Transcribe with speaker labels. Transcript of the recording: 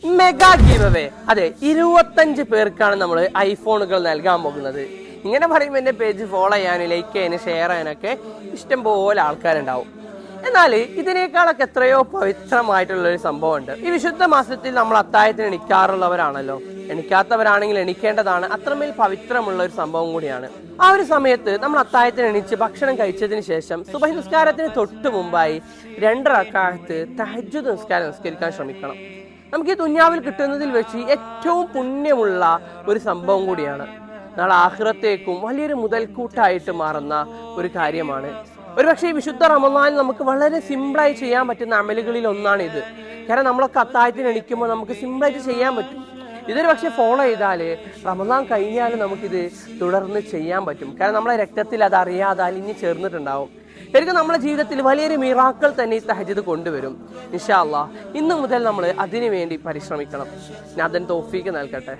Speaker 1: Mega give away. അതെ, 25 പേർക്കാണ് നമ്മൾ ഐഫോണുകൾ നൽകാൻ പോകുന്നത്. ഇങ്ങനെ പറയുമ്പോൾ എൻ്റെ പേജ് ഫോളോ ചെയ്യാനും ലൈക്ക് ചെയ്യാനും ഷെയർ ചെയ്യാനൊക്കെ ഇഷ്ടംപോലെ ആൾക്കാരുണ്ടാവും. എന്നാൽ ഇതിനേക്കാളൊക്കെ എത്രയോ പവിത്രമായിട്ടുള്ളൊരു സംഭവമുണ്ട്. ഈ വിശുദ്ധ മാസത്തിൽ നമ്മൾ അത്താഴത്തിന് എണിക്കാറുള്ളവരാണല്ലോ. എണിക്കാത്തവരാണെങ്കിൽ എണിക്കേണ്ടതാണ്. അത്രമേൽ പവിത്രമുള്ള ഒരു സംഭവം കൂടിയാണ്. ആ ഒരു സമയത്ത് നമ്മൾ അത്താഴത്തിന് എണിച്ച് ഭക്ഷണം കഴിച്ചതിന് ശേഷം സുബഹി നിസ്കാരത്തിന് തൊട്ട് മുമ്പായി 2 റക്അത്ത് തഹജ്ജുദ് നിസ്കരിക്കാൻ ശ്രമിക്കണം. നമുക്ക് ഈ ദുനിയാവിൽ കിട്ടുന്നതിൽ വെച്ച് ഏറ്റവും പുണ്യമുള്ള ഒരു സംഭവം കൂടിയാണ്. നാളെ ആഖിറത്തേക്കും വലിയൊരു മുതൽക്കൂട്ടായിട്ട് മാറുന്ന ഒരു കാര്യമാണ്. ഒരുപക്ഷെ ഈ വിശുദ്ധ റമദാനിൽ നമുക്ക് വളരെ സിമ്പിളായി ചെയ്യാൻ പറ്റുന്ന അമലുകളിൽ ഒന്നാണ് ഇത്. കാരണം നമ്മളൊക്കെ അത്താഴത്തിന് എണിക്കുമ്പോൾ നമുക്ക് സിമ്പിളായിട്ട് ചെയ്യാൻ പറ്റും. ഇതൊരു പക്ഷെ ഫോളോ ചെയ്താൽ റമദാൻ കഴിഞ്ഞാലും നമുക്കിത് തുടർന്ന് ചെയ്യാൻ പറ്റും. കാരണം നമ്മളെ രക്തത്തിൽ അത് അറിയാതെ അലിഞ്ഞ് ചേർന്നിട്ടുണ്ടാവും. ശരിക്കും നമ്മുടെ ജീവിതത്തിൽ വലിയൊരു മിറാക്കൾ തന്നെ ഈ തഹജ്ജുദ് കൊണ്ടുവരും. ഇൻഷാ അല്ലാഹ് ഇന്നു മുതൽ നമ്മൾ അതിനു വേണ്ടി പരിശ്രമിക്കണം. ഞാൻ അതിന് തൗഫീക്ക് നൽകട്ടെ.